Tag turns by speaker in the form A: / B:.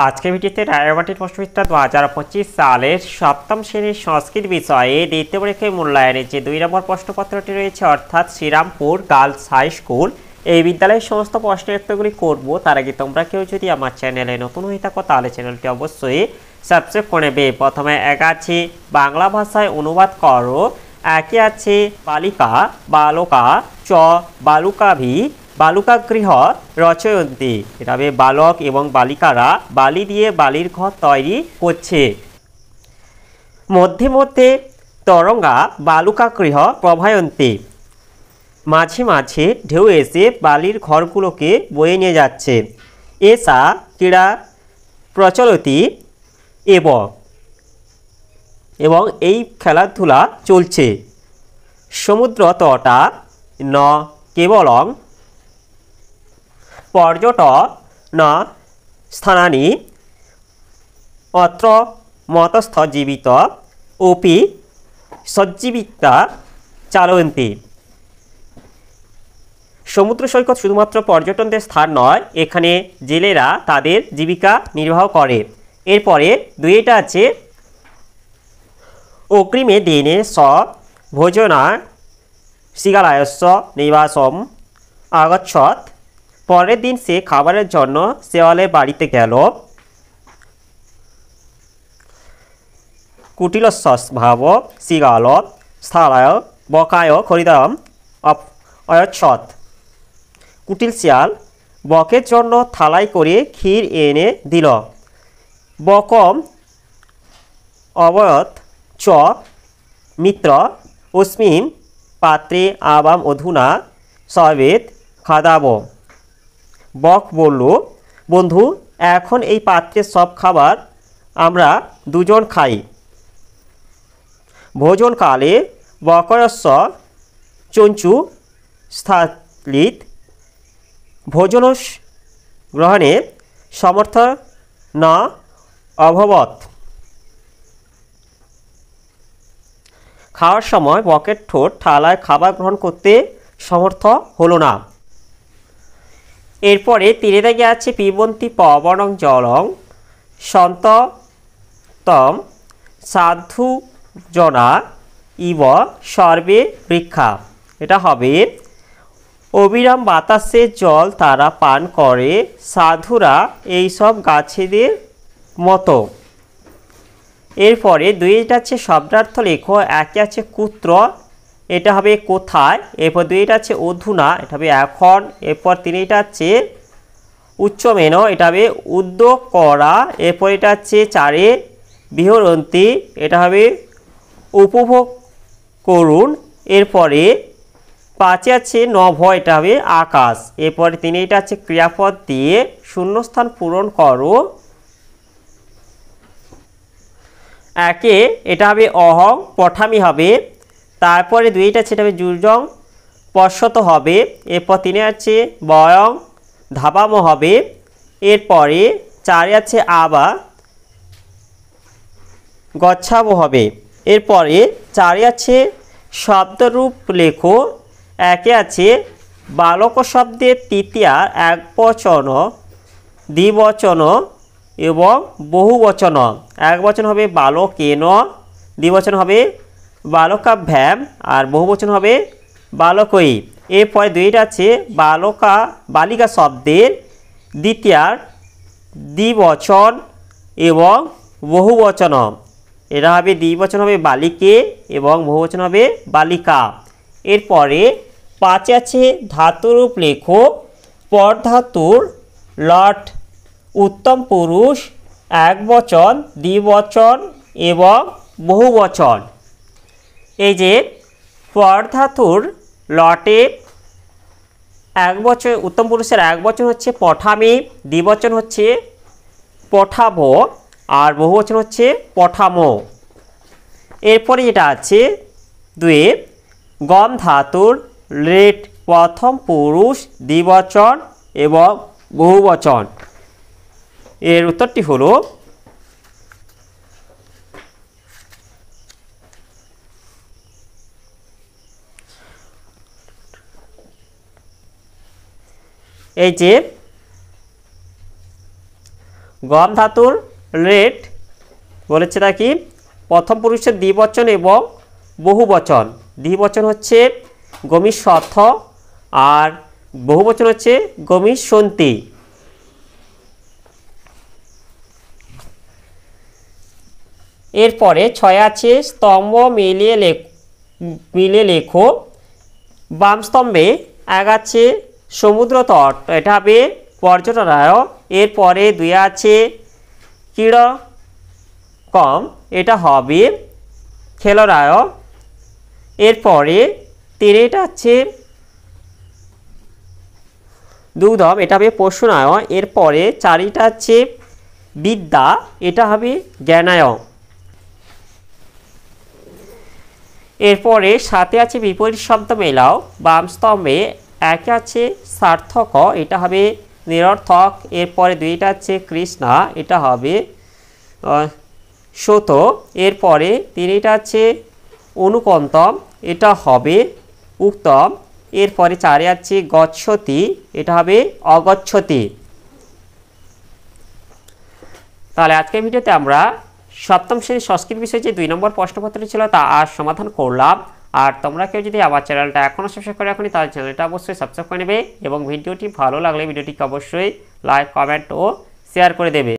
A: আজকের ভিডিওতে রায়গড়ের প্রশ্নবিদ্যা 2025 সালের সপ্তম শ্রেণীর সংস্কৃত বিষয়ে দ্বিতীয় পরীক্ষায় মূল্যায়নের যে 2 নম্বর প্রশ্নপত্রটি রয়েছে অর্থাৎ শ্রীরামপুর গার্লস হাই স্কুল এই বিদ্যালয়ের সমস্ত প্রশ্নের উত্তরগুলি করব। তার আগে তোমরা কেউ যদি আমার চ্যানেলে নতুন হয়ে থাকো তাহলে চ্যানেলটি অবশ্যই সাবস্ক্রাইব করে নেবে। প্রথমে এক আছে বাংলা ভাষায় অনুবাদ করো। একে আছে বালিকা বালকা চ বালুকাভি বালুকা গৃহ রচয়ন্তী। এটা হবে বালক এবং বালিকারা বালি দিয়ে বালির ঘর তৈরি করছে। মধ্যে মধ্যে তরঙ্গা বালুকা গৃহ প্রভায়ন্তী। মাঝে মাঝে ঢেউ এসে বালির ঘরগুলোকে বয়ে নিয়ে যাচ্ছে। এসা ক্রীড়া প্রচলতি এবং এই খেলাধুলা চলছে। সমুদ্র তটা ন কেবলং পর্যটন স্থানানি অত্র মতস্থ জীবিত অপি সজ্জীবিতা চালয়ন্তী। সমুদ্র সৈকত শুধুমাত্র পর্যটনদের স্থান নয়, এখানে জেলেরা তাদের জীবিকা নির্বাহ করে। এরপরে দুইটা আছে অগ্রিমে দিনে স ভোজনা শৃগালয়স্য নিবাসম আগচ্ছত। পরের দিন সে খাবারের জন্য শেওয়ালের বাড়িতে গেল। কুটিলস্বভাব শৃগাল স্থলায় বকায় খরিদাম অয়চ্ছত। কুটিল শিয়াল বকের জন্য থালায় করে ক্ষীর এনে দিল। বকম অবয়ত চ মিত্র অস্মিন পাত্রে আবাম অধুনা সর্বেত খাদাব। বক বলল, বন্ধু এখন এই পাত্রের সব খাবার আমরা দুজন খাই। ভোজনকালে বকয়স্য চঞ্চু স্থলিত। ভোজন গ্রহণে সমর্থ না অভবত। খাওয়ার সময় বকের ঠোঁট থালায় খাবার গ্রহণ করতে সমর্থ হলো না। এরপরে তীরে দাগে আছে পিবন্তি পবনং জলং সন্ততম সাধু জনা ইব সর্বে বৃক্ষা। এটা হবে অবিরাম বাতাসের জল তারা পান করে সাধুরা এইসব গাছেদের মতো। এরপরে দুইটা আছে শব্দার্থ লেখো। একে আছে কুত্র, এটা হবে কোথায়। এরপর দুইটা আছে অধুনা, এটা হবে এখন। এরপর তিনটা আছে উচ্চমেন, এটা হবে উদ্যোগ করা। এরপর এটা আছে চারে বিহরন্তী, এটা হবে উপভোগ করুন। এরপরে পাঁচে আছে নভ, এটা হবে আকাশ। এরপরে তিনটা আছে ক্রিয়াপদ দিয়ে শূন্যস্থান পূরণ করো। একে এটা হবে অহং পঠামি হবে। তারপরে দুইটা আছে এটা হবে যুর্জং পশ্যত হবে। এরপর তিনে আছে বয়ং ধাবাম হবে। এরপরে চারে আছে আবা গচ্ছাব হবে। এরপরে চারে আছে শব্দরূপ লেখো। একে আছে বালক শব্দের তৃতীয়া একবচন দ্বিবচন এবং বহুবচন। একবচন হবে বালকেন, দ্বিবচন হবে বালকাভ্যাম আর বহুবচন হবে বালকই। এরপরে দুইটা আছে বালিকা শব্দের দ্বিতীয়ার দ্বিবচন এবং বহুবচন। এটা হবে দ্বিবচন হবে বালিকে এবং বহুবচন হবে বালিকা। এরপরে পাঁচে আছে ধাতুরূপ লেখো। পর ধাতুর লট উত্তম পুরুষ একবচন দ্বিবচন এবং বহুবচন। এই যে পর ধাতুর লটে একবচন উত্তম পুরুষের একবচন হচ্ছে পঠামি, দ্বিবচন হচ্ছে পঠাবো আর বহুবচন হচ্ছে পঠামো। এরপরে যেটা আছে দুয়ে গম ধাতুর লেট প্রথম পুরুষ দ্বিবচন এবং বহুবচন। এর উত্তরটি হলো এই যে গম ধাতুর রেট বলেছে তা কি প্রথম পুরুষের দ্বিবচন এবং বহুবচন। দ্বিবচন হচ্ছে গমিষ্যর্থ আর বহুবচন হচ্ছে গমিষ্যন্তি। এরপরে 6 আছে স্তম্ভ মিলিয়ে লেখো। বাম স্তম্ভে 1 আছে সমুদ্র তট, এটা হবে পর্যটনায়। এরপরে 2 আছে ক্রীড়কম, এটা হবে খেলরায়। এরপরে 3 আছে দুগ্ধম, এটা হবে পশুনায়। এরপরে 4 আছে বিদ্যা, এটা হবে জ্ঞানায়। এরপরে 7 আছে বিপরীত শব্দ মেলাও। বাম স্তম্ভে 1 আছে সার্থক, এটা হবে নিরর্থক। এরপরে 2 আছে কৃষ্ণা, এটা হবে সত। এরপরে 3 আছে অনুকন্তম, এটা হবে উক্তম। এরপরে 4 আছে গচ্ছতি, এটা হবে অগচ্ছতি। তাহলে আজকের ভিডিওতে আমরা সপ্তম শ্রেণীর সংস্কৃত বিষয়ে যে 2 নম্বর প্রশ্নপত্রটি ছিল তা আজ সমাধান করলাম। আর তোমরা কেউ যদি আমার চ্যানেলটা এখনও সাবস্ক্রাইব করে রাখোনি তাহলে চ্যানেলটা অবশ্যই সাবস্ক্রাইব করে নেবে এবং ভিডিওটি ভালো লাগলে ভিডিওটিকে অবশ্যই লাইক, কমেন্ট ও শেয়ার করে দেবে।